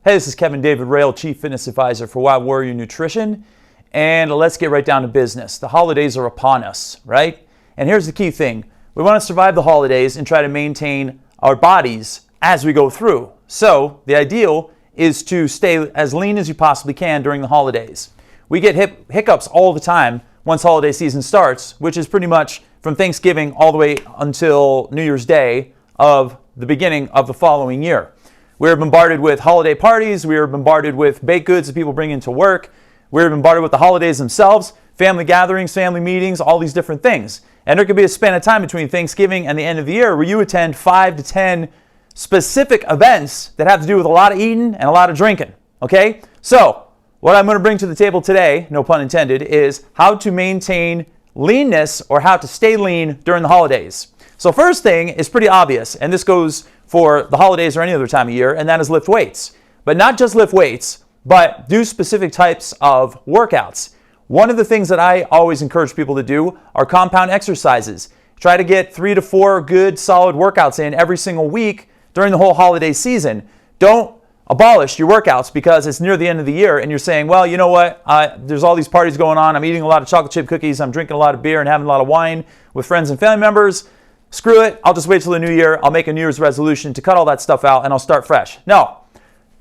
Hey, this is Kevin David Rail, Chief Fitness Advisor for Wild Warrior Nutrition, and let's get right down to business. The holidays are upon us, right? And here's the key thing. We want to survive the holidays and try to maintain our bodies as we go through. So the ideal is to stay as lean as you possibly can during the holidays. We get hiccups all the time once holiday season starts, which is pretty much from Thanksgiving all the way until New Year's Day of the beginning of the following year. We are bombarded with holiday parties. We are bombarded with baked goods that people bring into work. We're bombarded with the holidays themselves, family gatherings, family meetings, all these different things. And there could be a span of time between Thanksgiving and the end of the year where you attend 5 to 10 specific events that have to do with a lot of eating and a lot of drinking, okay? So what I'm going to bring to the table today, no pun intended, is how to maintain leanness or how to stay lean during the holidays. So first thing is pretty obvious, and this goes for the holidays or any other time of year, and that is lift weights. But not just lift weights, but do specific types of workouts. One of the things that I always encourage people to do are compound exercises. Try to get 3 to 4 good solid workouts in every single week during the whole holiday season. Don't abolish your workouts because it's near the end of the year and you're saying, well, you know what, there's all these parties going on, I'm eating a lot of chocolate chip cookies, I'm drinking a lot of beer and having a lot of wine with friends and family members. Screw it, I'll just wait till the new year, I'll make a New Year's resolution to cut all that stuff out and I'll start fresh. No,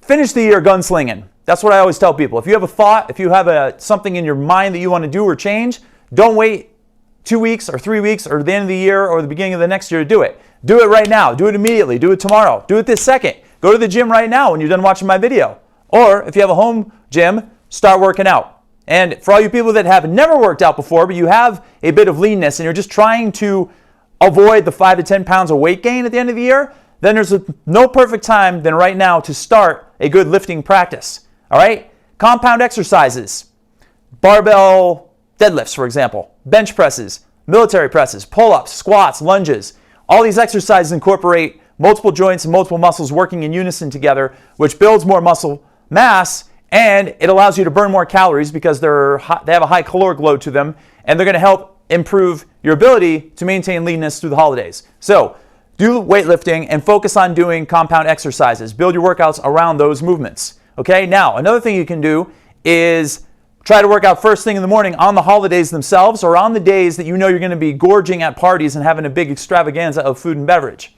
finish the year gunslinging. That's what I always tell people. If you have a thought, if you have something in your mind that you want to do or change, don't wait 2 weeks or 3 weeks or the end of the year or the beginning of the next year to do it. Do it right now, do it immediately, do it tomorrow, do it this second. Go to the gym right now when you're done watching my video. Or if you have a home gym, start working out. And for all you people that have never worked out before, but you have a bit of leanness and you're just trying to avoid the 5 to 10 pounds of weight gain at the end of the year, then there's no perfect time than right now to start a good lifting practice. All right? Compound exercises, barbell deadlifts, for example, bench presses, military presses, pull-ups, squats, lunges. All these exercises incorporate multiple joints and multiple muscles working in unison together, which builds more muscle mass, and it allows you to burn more calories because they have a high caloric load to them, and they're going to help improve your ability to maintain leanness through the holidays. So do weightlifting and focus on doing compound exercises. Build your workouts around those movements. Okay, now another thing you can do is try to work out first thing in the morning on the holidays themselves or on the days that you know you're going to be gorging at parties and having a big extravaganza of food and beverage.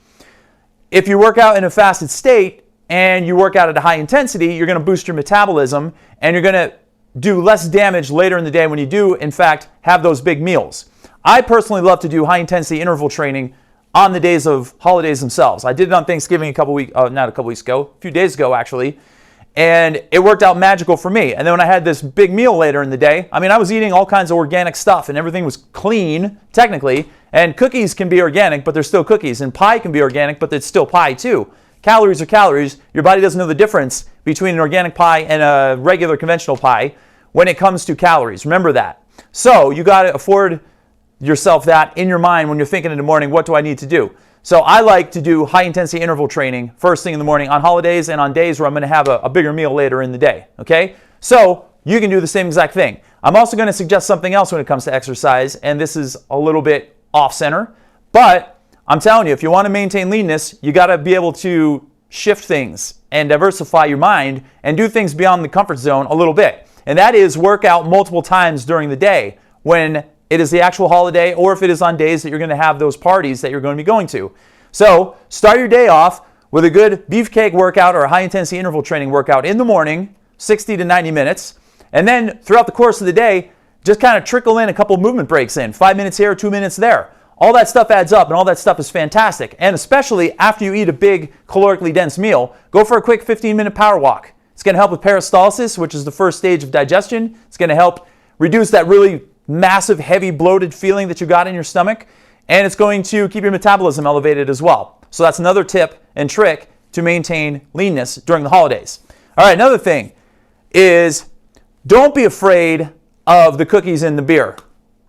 If you work out in a fasted state and you work out at a high intensity, you're going to boost your metabolism and you're going to do less damage later in the day when you do, in fact, have those big meals. I personally love to do high-intensity interval training on the days of holidays themselves. I did it on Thanksgiving a few days ago, actually, and it worked out magical for me. And then when I had this big meal later in the day, I mean, I was eating all kinds of organic stuff, and everything was clean, technically, and cookies can be organic, but they're still cookies, and pie can be organic, but it's still pie, too. Calories are calories. Your body doesn't know the difference between an organic pie and a regular conventional pie when it comes to calories. Remember that. So you got to afford yourself that in your mind when you're thinking in the morning, what do I need to do? So I like to do high intensity interval training first thing in the morning on holidays and on days where I'm going to have a bigger meal later in the day. Okay? So you can do the same exact thing. I'm also going to suggest something else when it comes to exercise, and this is a little bit off center, but I'm telling you, if you want to maintain leanness, you got to be able to shift things and diversify your mind and do things beyond the comfort zone a little bit. And that is work out multiple times during the day when it is the actual holiday or if it is on days that you're going to have those parties that you're going to be going to. So start your day off with a good beefcake workout or a high-intensity interval training workout in the morning, 60 to 90 minutes. And then throughout the course of the day, just kind of trickle in a couple movement breaks in, 5 minutes here, 2 minutes there. All that stuff adds up and all that stuff is fantastic. And especially after you eat a big calorically dense meal, go for a quick 15-minute power walk. It's going to help with peristalsis, which is the first stage of digestion. It's going to help reduce that really massive, heavy, bloated feeling that you got in your stomach. And it's going to keep your metabolism elevated as well. So that's another tip and trick to maintain leanness during the holidays. All right, another thing is don't be afraid of the cookies and the beer.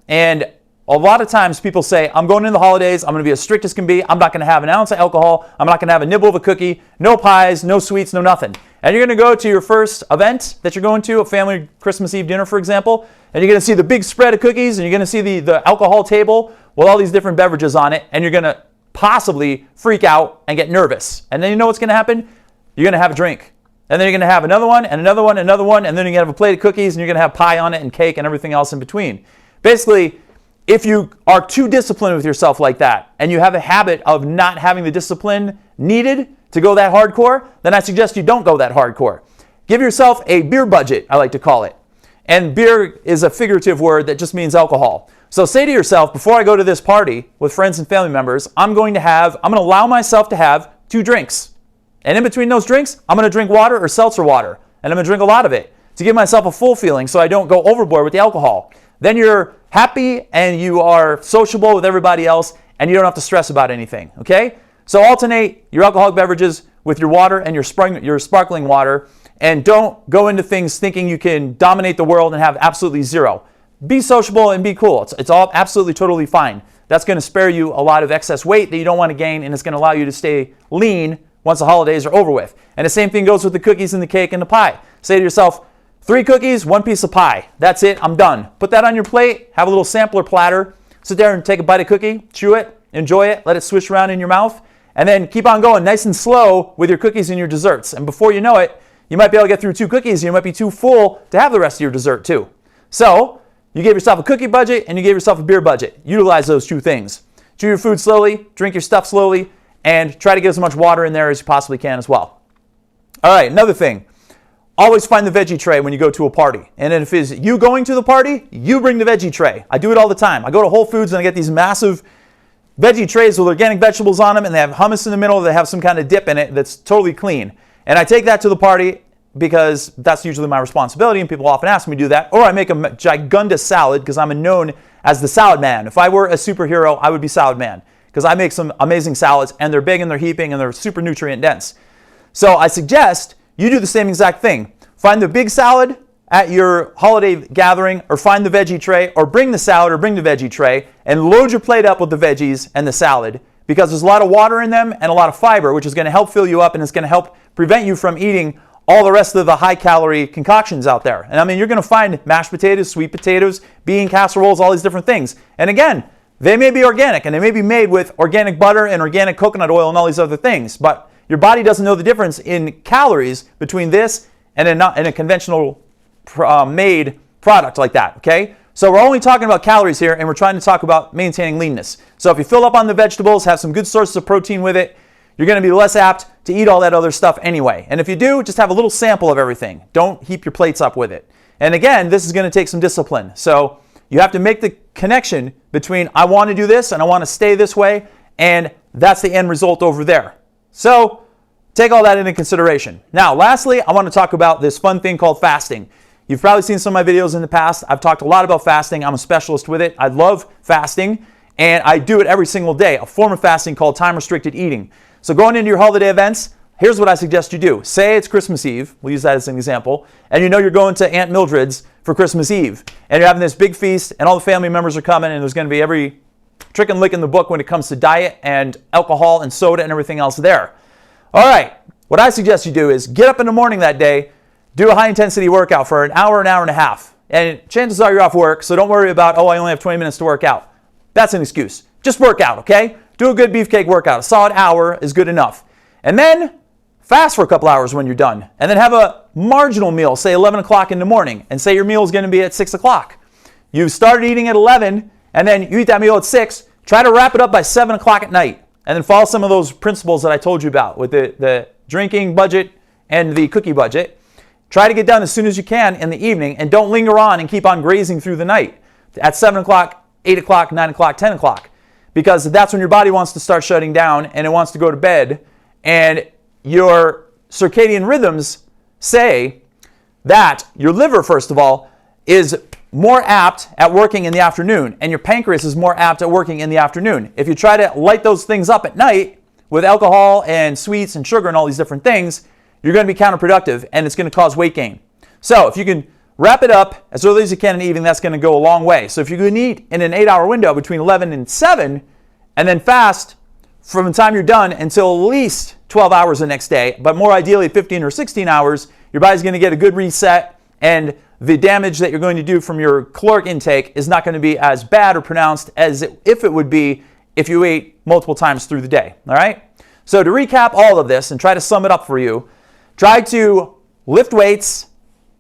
And a lot of times people say, I'm going into the holidays, I'm going to be as strict as can be, I'm not going to have an ounce of alcohol, I'm not going to have a nibble of a cookie, no pies, no sweets, no nothing. And you're going to go to your first event that you're going to, a family Christmas Eve dinner, for example, and you're going to see the big spread of cookies, and you're going to see the alcohol table with all these different beverages on it, and you're going to possibly freak out and get nervous. And then you know what's going to happen? You're going to have a drink. And then you're going to have another one and another one and another one, and then you're going to have a plate of cookies, and you're going to have pie on it and cake and everything else in between. Basically, if you are too disciplined with yourself like that, and you have a habit of not having the discipline needed to go that hardcore, then I suggest you don't go that hardcore. Give yourself a beer budget, I like to call it. And beer is a figurative word that just means alcohol. So say to yourself, before I go to this party with friends and family members, I'm going to allow myself to have 2 drinks. And in between those drinks, I'm going to drink water or seltzer water. And I'm going to drink a lot of it to give myself a full feeling so I don't go overboard with the alcohol. Then you're happy and you are sociable with everybody else and you don't have to stress about anything, okay? So alternate your alcoholic beverages with your water and your sparkling water, and don't go into things thinking you can dominate the world and have absolutely zero. Be sociable and be cool. It's all absolutely totally fine. That's going to spare you a lot of excess weight that you don't want to gain, and it's going to allow you to stay lean once the holidays are over with. And the same thing goes with the cookies and the cake and the pie. Say to yourself, 3 cookies, 1 piece of pie. That's it, I'm done. Put that on your plate, have a little sampler platter, sit there and take a bite of cookie, chew it, enjoy it, let it swish around in your mouth, and then keep on going nice and slow with your cookies and your desserts. And before you know it, you might be able to get through 2 cookies, and you might be too full to have the rest of your dessert too. So, you gave yourself a cookie budget and you gave yourself a beer budget. Utilize those 2 things. Chew your food slowly, drink your stuff slowly, and try to get as much water in there as you possibly can as well. All right, another thing. Always find the veggie tray when you go to a party. And if it's you going to the party, you bring the veggie tray. I do it all the time. I go to Whole Foods and I get these massive veggie trays with organic vegetables on them, and they have hummus in the middle, they have some kind of dip in it that's totally clean. And I take that to the party because that's usually my responsibility, and people often ask me to do that. Or I make a gigundous salad because I'm known as the salad man. If I were a superhero, I would be salad man because I make some amazing salads, and they're big and they're heaping and they're super nutrient dense. So I suggest you do the same exact thing. Find the big salad at your holiday gathering, or find the veggie tray, or bring the salad or bring the veggie tray, and load your plate up with the veggies and the salad, because there's a lot of water in them and a lot of fiber, which is going to help fill you up, and it's going to help prevent you from eating all the rest of the high-calorie concoctions out there. And I mean, you're going to find mashed potatoes, sweet potatoes, bean casseroles, all these different things. And again, they may be organic, and they may be made with organic butter and organic coconut oil and all these other things, but your body doesn't know the difference in calories between this and a conventional made product like that, okay? So we're only talking about calories here, and we're trying to talk about maintaining leanness. So if you fill up on the vegetables, have some good sources of protein with it, you're going to be less apt to eat all that other stuff anyway. And if you do, just have a little sample of everything. Don't heap your plates up with it. And again, this is going to take some discipline. So you have to make the connection between I want to do this and I want to stay this way, and that's the end result over there. So take all that into consideration. Now, lastly, I want to talk about this fun thing called fasting. You've probably seen some of my videos in the past. I've talked a lot about fasting. I'm a specialist with it. I love fasting, and I do it every single day, a form of fasting called time-restricted eating. So going into your holiday events, here's what I suggest you do. Say it's Christmas Eve, we'll use that as an example, and you know you're going to Aunt Mildred's for Christmas Eve, and you're having this big feast, and all the family members are coming, and there's going to be every trick and lick in the book when it comes to diet and alcohol and soda and everything else there. All right, what I suggest you do is get up in the morning that day, do a high-intensity workout for an hour and a half. And chances are you're off work, so don't worry about, oh, I only have 20 minutes to work out. That's an excuse. Just work out, okay? Do a good beefcake workout. A solid hour is good enough. And then fast for a couple hours when you're done. And then have a marginal meal, say 11 o'clock in the morning, and say your meal is going to be at 6 o'clock. You started eating at 11, and then you eat that meal at 6. Try to wrap it up by 7 o'clock at night. And then follow some of those principles that I told you about with the drinking budget and the cookie budget. Try to get done as soon as you can in the evening, and don't linger on and keep on grazing through the night at 7 o'clock, 8 o'clock, 9 o'clock, 10 o'clock. Because that's when your body wants to start shutting down and it wants to go to bed. And your circadian rhythms say that your liver, first of all, is more apt at working in the afternoon, and your pancreas is more apt at working in the afternoon. If you try to light those things up at night with alcohol and sweets and sugar and all these different things, you're going to be counterproductive, and it's going to cause weight gain. So if you can wrap it up as early as you can in the evening, that's going to go a long way. So if you can eat in an 8-hour window between 11 and 7, and then fast from the time you're done until at least 12 hours the next day, but more ideally 15 or 16 hours, your body's going to get a good reset, and the damage that you're going to do from your caloric intake is not going to be as bad or pronounced as if it would be if you ate multiple times through the day. All right? So to recap all of this and try to sum it up for you, try to lift weights,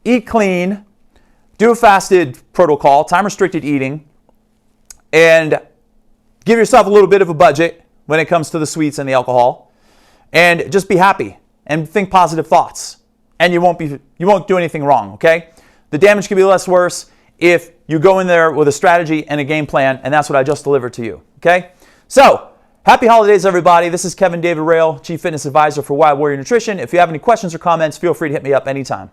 eat clean, do a fasted protocol, time-restricted eating, and give yourself a little bit of a budget when it comes to the sweets and the alcohol, and just be happy and think positive thoughts, and you won't do anything wrong, okay? The damage can be less worse if you go in there with a strategy and a game plan, and that's what I just delivered to you, okay? So, happy holidays, everybody. This is Kevin David Rail, Chief Fitness Advisor for Wild Warrior Nutrition. If you have any questions or comments, feel free to hit me up anytime.